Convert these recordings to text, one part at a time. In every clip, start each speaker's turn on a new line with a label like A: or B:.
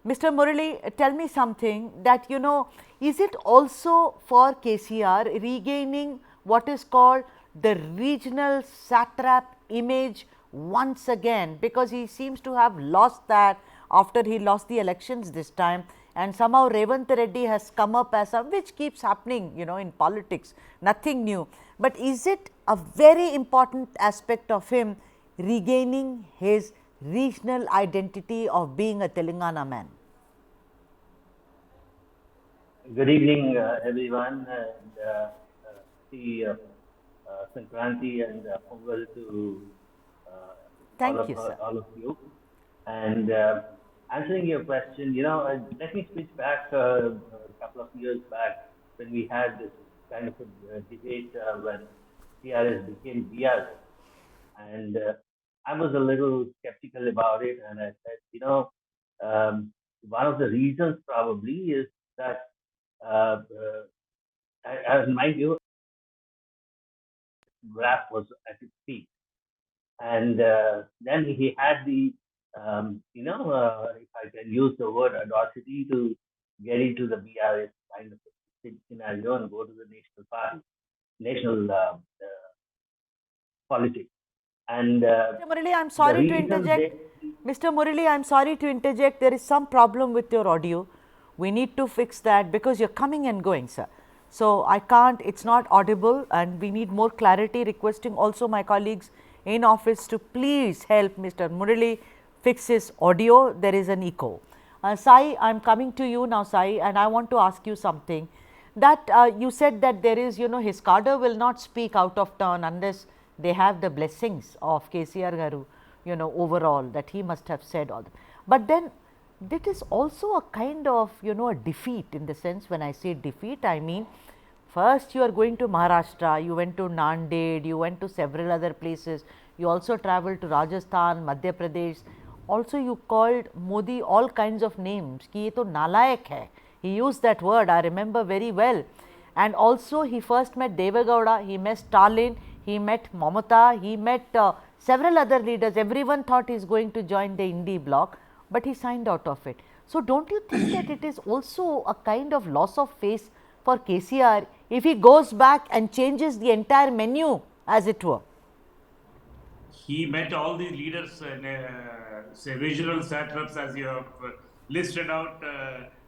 A: Mr. Murali, tell me something that, is it also for KCR regaining what is called the regional satrap image once again, because he seems to have lost that after he lost the elections this time, and somehow Revant Reddy has come up as a, which keeps happening, in politics, nothing new. But is it a very important aspect of him regaining his regional identity of being a Telangana man?
B: Good evening, everyone, and happy Sankranti and Pongal to
A: Thank you, sir.
B: all of you. And answering your question, let me switch back a couple of years back when we had this kind of a debate when TRS became BRS, and I was a little skeptical about it, and I said, one of the reasons probably is that uh, as my view, rap was at its peak. And then he had the, if I can use the word audacity to get into the BRS kind of scenario and go to the national party, national politics. And
A: Mr. Murali, I am
B: the
A: sorry to
B: reason
A: interject.
B: they,
A: Mr. Murali, I am sorry to interject. There is some problem with your audio. We need to fix that because you're coming and going, sir. So I can't, it's not audible, and we need more clarity. Requesting also my colleagues in office to please help Mr. Murali fix his audio. There is an echo. Sai, I am coming to you now, Sai, and I want to ask you something. That you said that there is, his cadre will not speak out of turn unless they have the blessings of KCR Garu, overall, that he must have said all that. But then that is also a kind of, a defeat, in the sense, when I say defeat, I mean, first you are going to Maharashtra, you went to Nanded, you went to several other places, you also travelled to Rajasthan, Madhya Pradesh. Also you called Modi all kinds of names, ki ye to nalayak hai. He used that word, I remember very well. And also he first met Devegowda, he met Stalin, he met Mamata, he met several other leaders. Everyone thought he is going to join the Indie bloc, but he signed out of it. So don't you think that it is also a kind of loss of face for KCR if he goes back and changes the entire menu, as it were?
C: He met all the leaders, say regional satraps, as you have listed out,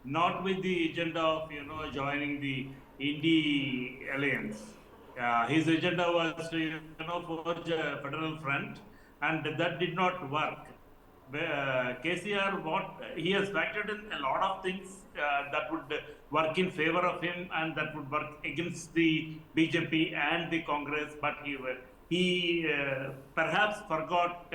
C: not with the agenda of joining the Indie alliance. His agenda was to forge a federal front, and that did not work. KCR, what he has factored in a lot of things that would work in favor of him and that would work against the BJP and the Congress, but he perhaps forgot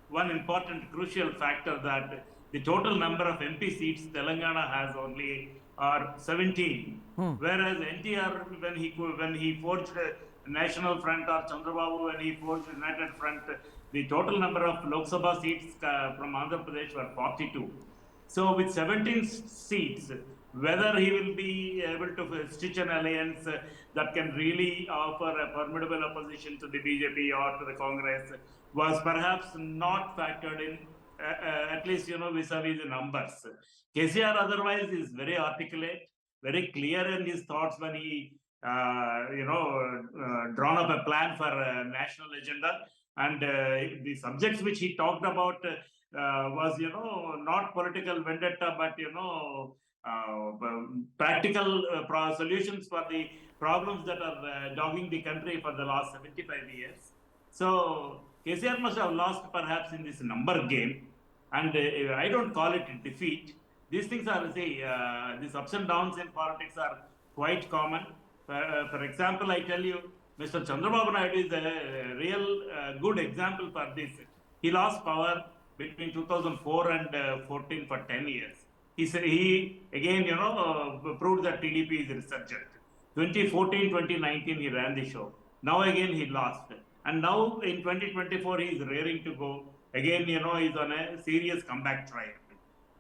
C: one important crucial factor, that the total number of MP seats Telangana has only are 17, whereas NTR, when he forged National Front, or Chandrababu when he forged United Front, the total number of Lok Sabha seats from Andhra Pradesh were 42. So with 17 seats, whether he will be able to stitch an alliance that can really offer a formidable opposition to the BJP or to the Congress was perhaps not factored in, at least vis-a-vis the numbers. KCR otherwise is very articulate, very clear in his thoughts when he drawn up a plan for a national agenda, and the subjects which he talked about was not political vendetta, but practical solutions for the problems that are dogging the country for the last 75 years. So KCR must have lost perhaps in this number game, and I don't call it a defeat. These things are, these ups and downs in politics are quite common. For example, I tell you, Mr. Chandrababu Naidu is a real good example for this. He lost power between 2004 and 14 for 10 years. He again, proved that TDP is resurgent. 2014, 2019, he ran the show. Now again, he lost. And now in 2024, he is raring to go. Again, he's on a serious comeback trial.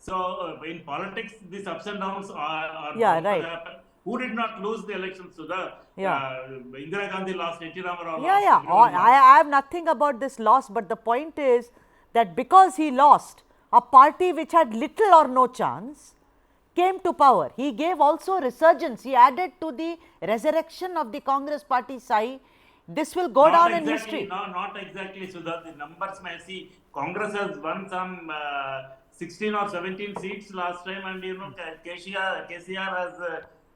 C: So in politics, these ups and downs are
A: Yeah,
C: bound to
A: right.
C: happen. Who did not lose the elections? Sudha? Indira Gandhi lost, N.T. Ramarao
A: Yeah,
C: lost,
A: yeah.
C: everyone lost.
A: I have nothing about this loss, but the point is that because he lost, a party which had little or no chance came to power. He gave also resurgence. He added to the resurrection of the Congress party side. This will go
C: Not
A: down in
C: exactly,
A: history.
C: no, not exactly, Sudha. The numbers may see Congress has won some 16 or 17 seats last time, and KCR has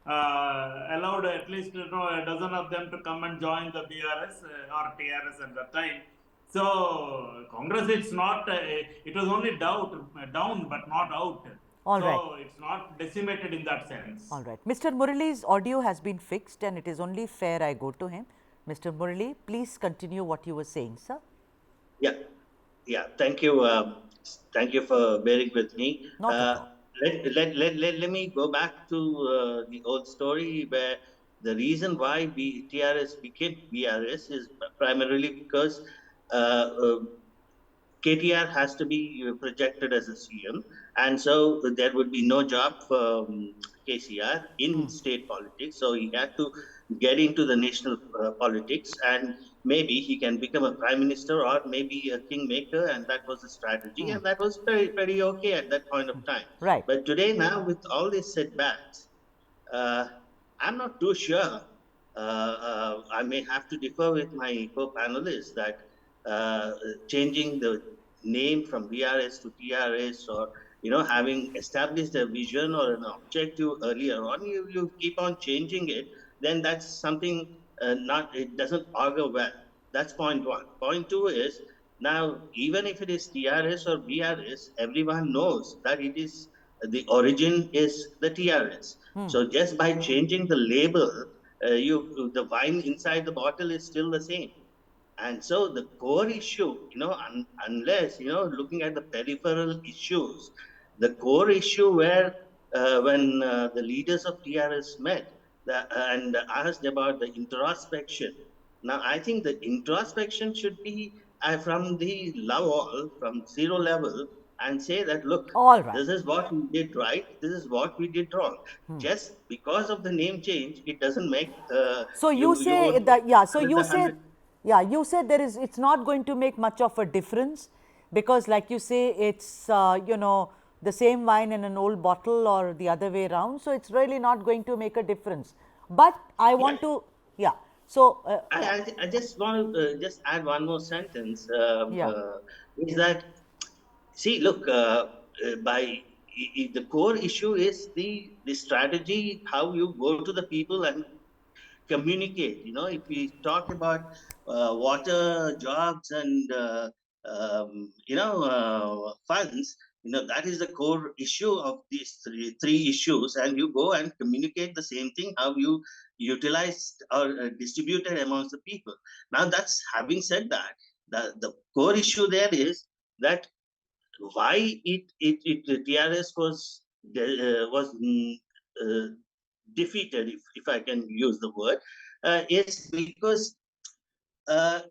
C: allowed at least a dozen of them to come and join the BRS or TRS at that time. So Congress, it's not. It was only down, but not out.
A: All right.
C: So it's not decimated in that sense.
A: All right. Mr. Murali's audio has been fixed and it is only fair I go to him. Mr. Murali, please continue what you were saying, sir.
D: Yeah. Thank you. Thank you for bearing with me.
A: Not at all.
D: Let me go back to the old story where the reason why TRS became BRS is primarily because uh, uh, KTR has to be projected as a CM, and so there would be no job for KCR in state politics. So he had to get into the national politics, and maybe he can become a prime minister or maybe a kingmaker, and that was the strategy, and that was very okay at that point of time.
A: Right.
D: But today, now with all these setbacks, uh, I'm not too sure. I may have to differ with my co-panelists that changing the name from BRS to TRS, or having established a vision or an objective earlier on, you keep on changing it, then that's something not it doesn't augur well. That's point one. Point two is, now even if it is TRS or BRS, everyone knows that it is the origin is the TRS. So just by changing the label, the wine inside the bottle is still the same. And so the core issue, unless looking at the peripheral issues, the core issue where when the leaders of TRS met and asked about the introspection. Now, I think the introspection should be from the level, from zero level, and say that, look,
A: All right.
D: this is what we did right, this is what we did wrong. Just because of the name change, it doesn't make
A: So you
D: you
A: say
D: would
A: that, yeah, so you
D: another
A: said,
D: 100.
A: yeah, you said it's not going to make much of a difference because like you say, it's, the same wine in an old bottle or the other way around. So it's really not going to make a difference. But I want to, yeah. So,
D: I just want to just add one more sentence.
A: yeah.
D: Is that, see, look, the core issue is the strategy, how you go to the people and communicate. If we talk about water, jobs, and funds, that is the core issue of these three issues, and you go and communicate the same thing, how you utilize or distribute it amongst the people. Now, that's having said that, the core issue there is that why the TRS was defeated, if I can use the word, is because uh,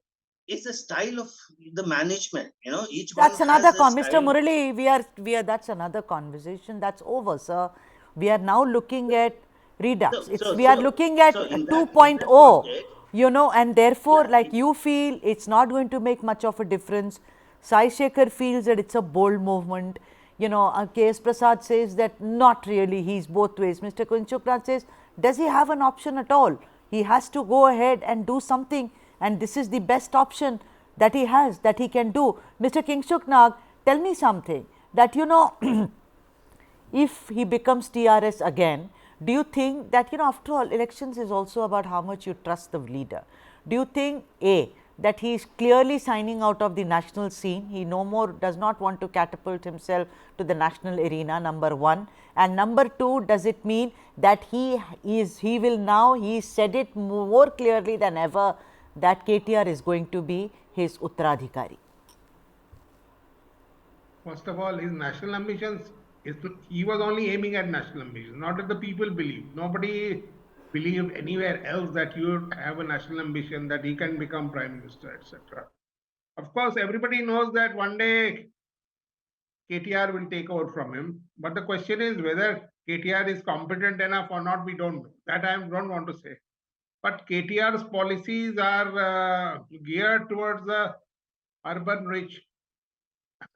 D: it's a style of the management. Each one
A: That's another
D: has a
A: Mr.
D: style.
A: Murali, that's another conversation. That's over, sir. We are now looking at redux. We are looking at
D: So in that
A: 2.0,
D: context,
A: and therefore,
D: yeah,
A: like you feel, it's not going to make much of a difference. Sai Shekhar feels that it's a bold movement. K.S. Prasad says that not really, he's both ways. Mr. Kunchuknath says, does he have an option at all? He has to go ahead and do something, and this is the best option that he has, that he can do. Mr. Kingshuk, tell me something that if he becomes TRS again, do you think that, after all, elections is also about how much you trust the leader. Do you think, A, that he is clearly signing out of the national scene, he no more does not want to catapult himself to the national arena, number one, and number two, does it mean that he said it more clearly than ever that KTR is going to be his Uttaradhikari?
E: First of all, his national ambitions, he was only aiming at national ambitions, not that the people believe. Nobody believed anywhere else that you have a national ambition, that he can become prime minister, etc. Of course, everybody knows that one day KTR will take over from him. But the question is whether KTR is competent enough or not, we don't know. That I don't want to say. But KTR's policies are geared towards the urban rich,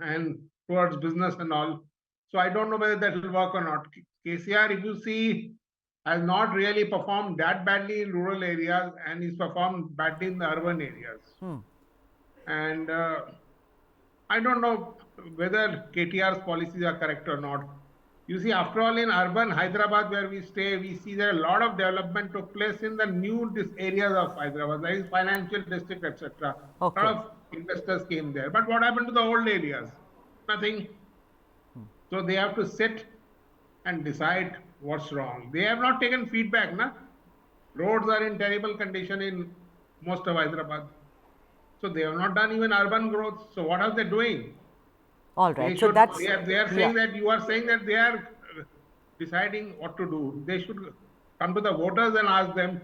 E: and towards business and all. So I don't know whether that will work or not. KCR, if you see, has not really performed that badly in rural areas and is performed badly in the urban areas. And I don't know whether KTR's policies are correct or not. You see, after all, in urban Hyderabad, where we stay, we see that a lot of development took place in the new areas of Hyderabad, that is financial district, etc. A
A: Okay.
E: lot of investors came there. But what happened to the old areas? Nothing. So they have to sit and decide what's wrong. They have not taken feedback, na? Roads are in terrible condition in most of Hyderabad. So they have not done even urban growth. So what are they doing?
A: All
E: They
A: right. So
E: should.
A: that's
E: They are
A: yeah.
E: saying that you are saying that they are deciding what to do. They should come to the voters and ask them